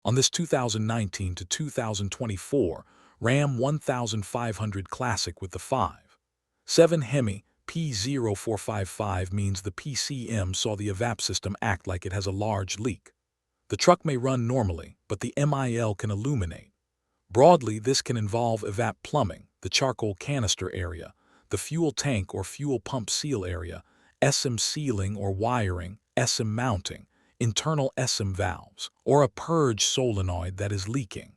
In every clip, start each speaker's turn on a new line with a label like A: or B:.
A: On this 2019 to 2024 Ram 1500 Classic with the 5.7 Hemi P0455 means the PCM saw the EVAP system act like it has a large leak. The truck may run normally, but the MIL can illuminate. Broadly, this can involve EVAP plumbing, the charcoal canister area, the fuel tank or fuel pump seal area, ESIM sealing or wiring, ESIM mounting, internal ESIM valves, or a purge solenoid that is leaking.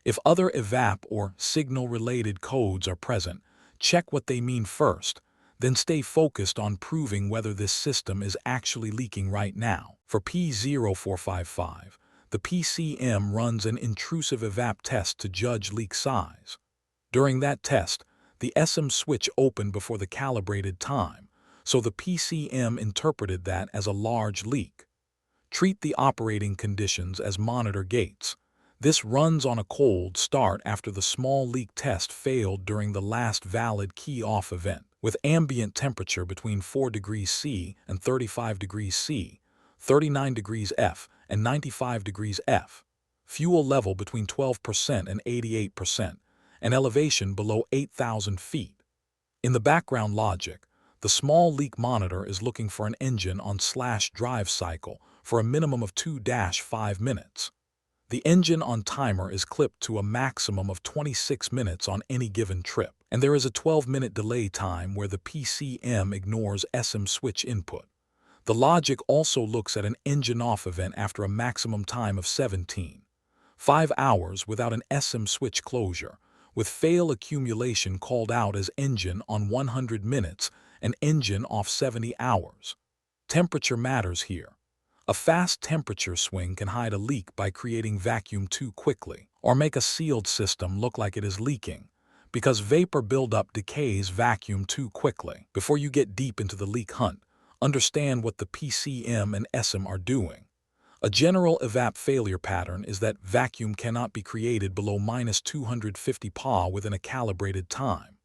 A: If other EVAP or signal-related codes are present, check what they mean first, then stay focused on proving whether this system is actually leaking right now. For P0455, the PCM runs an intrusive EVAP test to judge leak size. During that test, the ESIM switch opened before the calibrated time, so the PCM interpreted that as a large leak. Treat the operating conditions as monitor gates. This runs on a cold start after the small leak test failed during the last valid key-off event, with ambient temperature between 4 degrees C and 35 degrees C, 39 degrees F and 95 degrees F, fuel level between 12% and 88%, and elevation below 8,000 feet. In the background logic, the small leak monitor is looking for an engine on /drive cycle for a minimum of 2-5 minutes. The engine on timer is clipped to a maximum of 26 minutes on any given trip, and there is a 12-minute delay time where the PCM ignores ESIM switch input. The logic also looks at an engine off event after a maximum time of 17.5 hours without an ESIM switch closure, with fail accumulation called out as engine on 100 minutes and engine off 70 hours. Temperature matters here. A fast temperature swing can hide a leak by creating vacuum too quickly, or make a sealed system look like it is leaking, because vapor buildup decays vacuum too quickly. Before you get deep into the leak hunt, understand what the PCM and ESIM are doing. A general EVAP failure pattern is that vacuum cannot be created below -250 Pa within a calibrated time.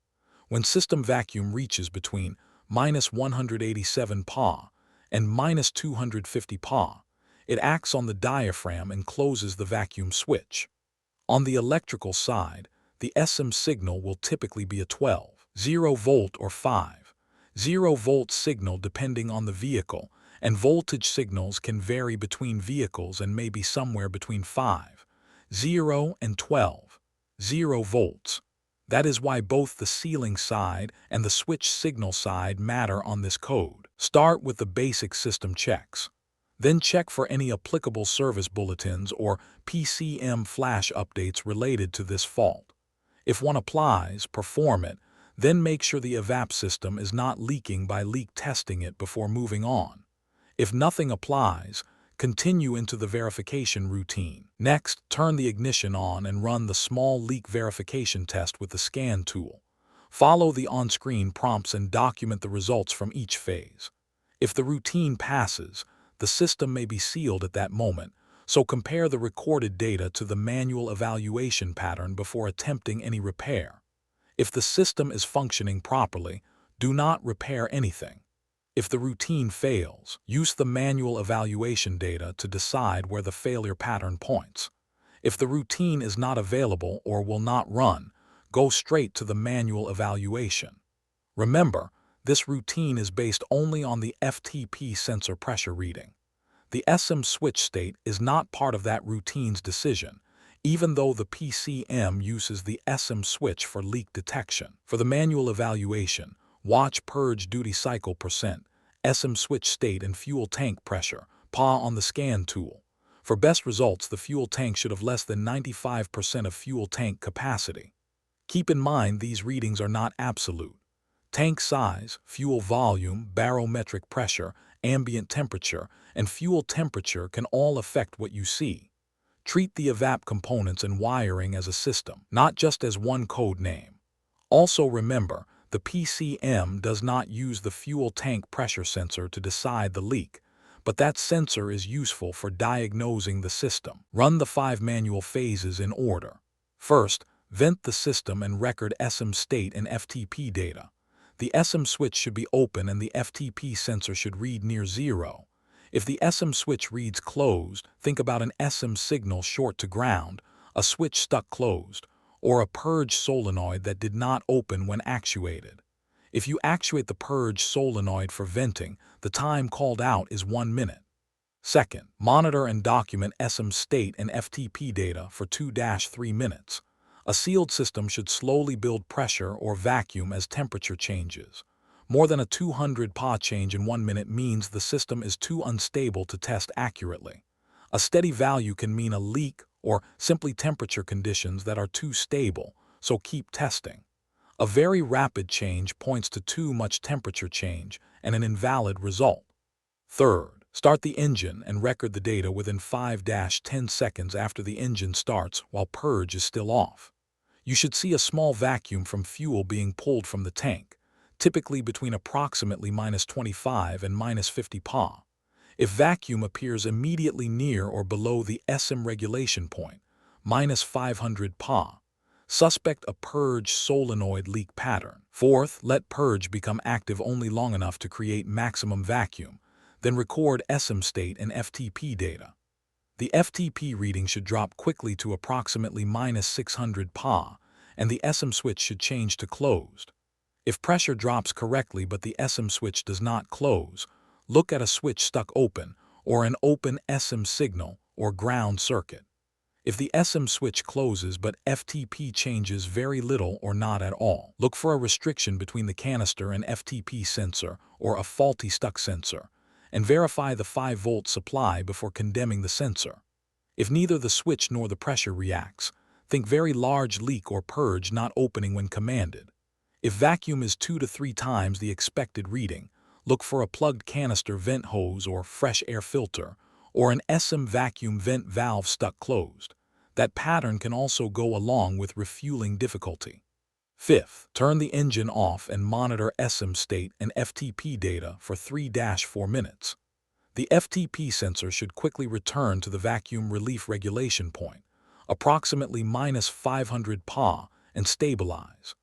A: When system vacuum reaches between -187 Pa and -250 Pa, it acts on the diaphragm and closes the vacuum switch. On the electrical side, the ESIM signal will typically be a 12.0 volt or 5.0 volt signal depending on the vehicle, and voltage signals can vary between vehicles and may be somewhere between 5.0 and 12.0 volts. That is why both the sealing side and the switch signal side matter on this code. Start with the basic system checks. Then check for any applicable service bulletins or PCM flash updates related to this fault. If one applies, perform it, then make sure the EVAP system is not leaking by leak testing it before moving on. If nothing applies, continue into the verification routine. Next, turn the ignition on and run the small leak verification test with the scan tool. Follow the on-screen prompts and document the results from each phase. If the routine passes, the system may be sealed at that moment, so compare the recorded data to the manual evaluation pattern before attempting any repair. If the system is functioning properly, do not repair anything. If the routine fails, use the manual evaluation data to decide where the failure pattern points. If the routine is not available or will not run, go straight to the manual evaluation. Remember, this routine is based only on the FTP sensor pressure reading. The ESIM switch state is not part of that routine's decision, even though the PCM uses the ESIM switch for leak detection. For the manual evaluation, watch purge duty cycle %, ESIM switch state and fuel tank pressure, PA on the scan tool. For best results, the fuel tank should have less than 95% of fuel tank capacity. Keep in mind these readings are not absolute. Tank size, fuel volume, barometric pressure, ambient temperature, and fuel temperature can all affect what you see. Treat the EVAP components and wiring as a system, not just as one code name. Also remember, the PCM does not use the fuel tank pressure sensor to decide the leak, but that sensor is useful for diagnosing the system. Run the 5 manual phases in order. First, vent the system and record ESIM state and FTP data. The ESIM switch should be open and the FTP sensor should read near 0. If the ESIM switch reads closed, think about an ESIM signal short to ground, a switch stuck closed, or a purge solenoid that did not open when actuated. If you actuate the purge solenoid for venting, the time called out is 1 minute. Second, monitor and document ESIM state and FTP data for 2-3 minutes. A sealed system should slowly build pressure or vacuum as temperature changes. More than a 200 Pa change in 1 minute means the system is too unstable to test accurately. A steady value can mean a leak or simply temperature conditions that are too stable, so keep testing. A very rapid change points to too much temperature change and an invalid result. Third, start the engine and record the data within 5-10 seconds after the engine starts while purge is still off. You should see a small vacuum from fuel being pulled from the tank, typically between approximately -25 and -50 Pa. If vacuum appears immediately near or below the ESIM regulation point, -500 Pa, suspect a purge solenoid leak pattern. Fourth, let purge become active only long enough to create maximum vacuum, then record ESIM state and FTP data. The FTP reading should drop quickly to approximately -600 Pa, and the ESIM switch should change to closed. If pressure drops correctly but the ESIM switch does not close, look at a switch stuck open or an open ESIM signal or ground circuit. If the ESIM switch closes but FTP changes very little or not at all, look for a restriction between the canister and FTP sensor or a faulty stuck sensor, and verify the 5-volt supply before condemning the sensor. If neither the switch nor the pressure reacts, think very large leak or purge not opening when commanded. If vacuum is 2 to 3 times the expected reading, look for a plugged canister vent hose or fresh air filter, or an ESIM vacuum vent valve stuck closed. That pattern can also go along with refueling difficulty. Fifth, turn the engine off and monitor ESIM state and FTP data for 3-4 minutes. The FTP sensor should quickly return to the vacuum relief regulation point, approximately -500 Pa, and stabilize.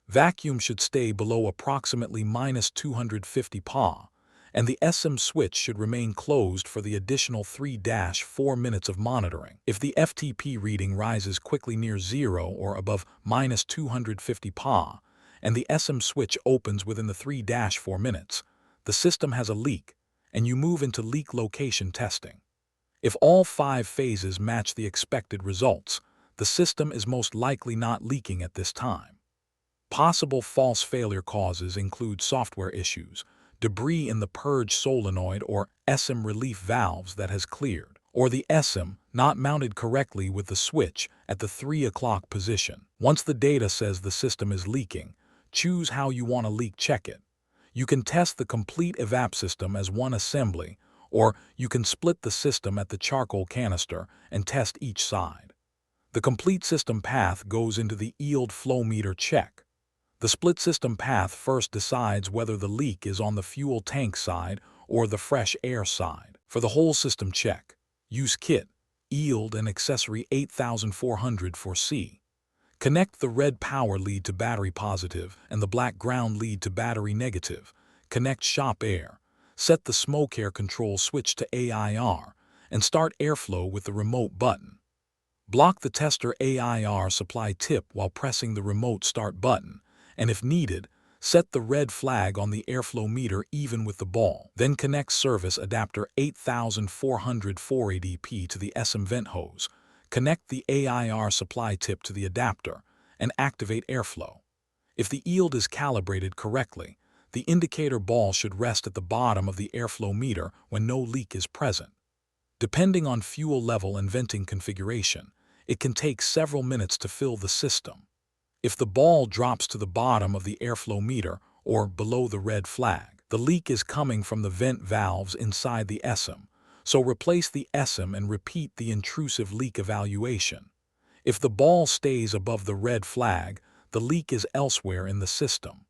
A: Vacuum should stay below approximately -250 Pa, and the ESIM switch should remain closed for the additional 3-4 minutes of monitoring. If the FTP reading rises quickly near 0 or above -250 Pa, and the ESIM switch opens within the 3-4 minutes, the system has a leak, and you move into leak location testing. If all 5 phases match the expected results, the system is most likely not leaking at this time. Possible false failure causes include software issues, debris in the purge solenoid or ESIM relief valves that has cleared, or the ESIM not mounted correctly with the switch at the 3 o'clock position. Once the data says the system is leaking, choose how you want to leak check it. You can test the complete EVAP system as one assembly, or you can split the system at the charcoal canister and test each side. The complete system path goes into the yield flow meter check. The split system path first decides whether the leak is on the fuel tank side or the fresh air side. For the whole system check, use kit, yield and accessory 8400 for C. Connect the red power lead to battery positive and the black ground lead to battery negative. Connect shop air. Set the smoke air control switch to AIR and start airflow with the remote button. Block the tester AIR supply tip while pressing the remote start button, and if needed, set the red flag on the airflow meter even with the ball. Then connect service adapter 8400 480p to the ESIM vent hose. Connect the AIR supply tip to the adapter and activate airflow. If the yield is calibrated correctly, the indicator ball should rest at the bottom of the airflow meter when no leak is present. Depending on fuel level and venting configuration, it can take several minutes to fill the system. If the ball drops to the bottom of the airflow meter or below the red flag, the leak is coming from the vent valves inside the ESIM, so replace the ESIM and repeat the intrusive leak evaluation. If the ball stays above the red flag, the leak is elsewhere in the system.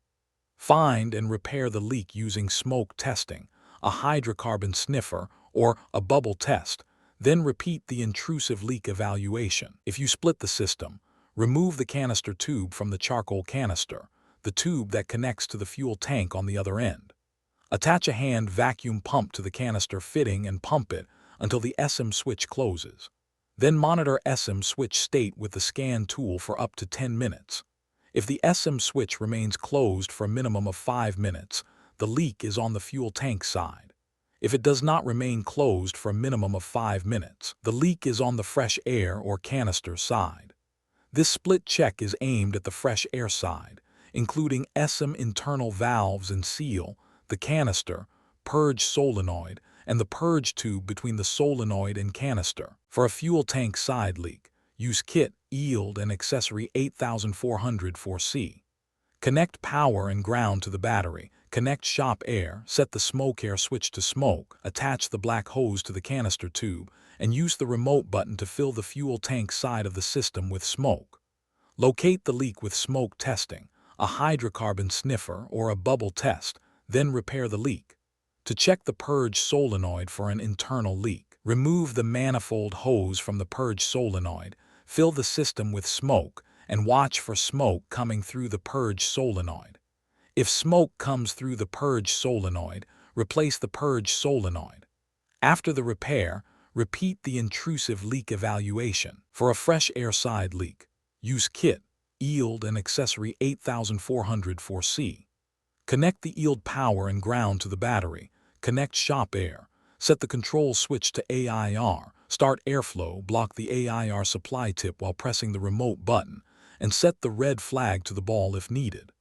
A: Find and repair the leak using smoke testing, a hydrocarbon sniffer, or a bubble test, then repeat the intrusive leak evaluation. If you split the system, remove the canister tube from the charcoal canister, the tube that connects to the fuel tank on the other end. Attach a hand vacuum pump to the canister fitting and pump it until the ESIM switch closes. Then monitor ESIM switch state with the scan tool for up to 10 minutes. If the ESIM switch remains closed for a minimum of 5 minutes, the leak is on the fuel tank side. If it does not remain closed for a minimum of 5 minutes, the leak is on the fresh air or canister side. This split check is aimed at the fresh air side, including ESIM internal valves and seal, the canister, purge solenoid, and the purge tube between the solenoid and canister. For a fuel tank side leak, use kit, yield, and accessory 8400-4C. Connect power and ground to the battery, connect shop air, set the smoke air switch to smoke, attach the black hose to the canister tube, and use the remote button to fill the fuel tank side of the system with smoke. Locate the leak with smoke testing, a hydrocarbon sniffer or a bubble test, then repair the leak. To check the purge solenoid for an internal leak, remove the manifold hose from the purge solenoid, fill the system with smoke, and watch for smoke coming through the purge solenoid. If smoke comes through the purge solenoid, replace the purge solenoid. After the repair, repeat the intrusive leak evaluation. For a fresh air side leak, use kit, yield, and accessory 8400-4C. Connect the yield power and ground to the battery, connect shop air, set the control switch to AIR, start airflow, block the AIR supply tip while pressing the remote button, and set the red flag to the ball if needed.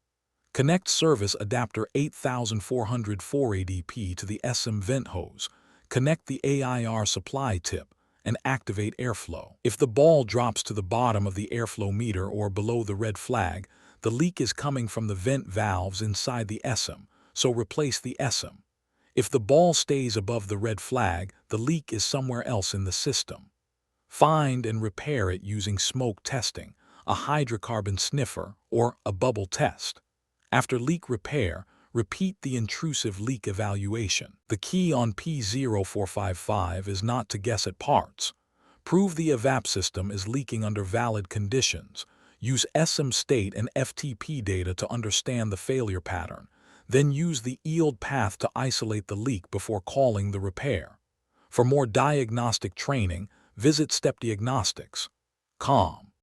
A: Connect service adapter 8400-4ADP to the ESIM vent hose, connect the AIR supply tip, and activate airflow. If the ball drops to the bottom of the airflow meter or below the red flag, the leak is coming from the vent valves inside the ESIM, so replace the ESIM. If the ball stays above the red flag, the leak is somewhere else in the system. Find and repair it using smoke testing, a hydrocarbon sniffer, or a bubble test. After leak repair, repeat the intrusive leak evaluation. The key on P0455 is not to guess at parts. Prove the EVAP system is leaking under valid conditions. Use ESIM state and FTP data to understand the failure pattern. Then use the yield path to isolate the leak before calling the repair. For more diagnostic training, visit stepdiagnostics.com.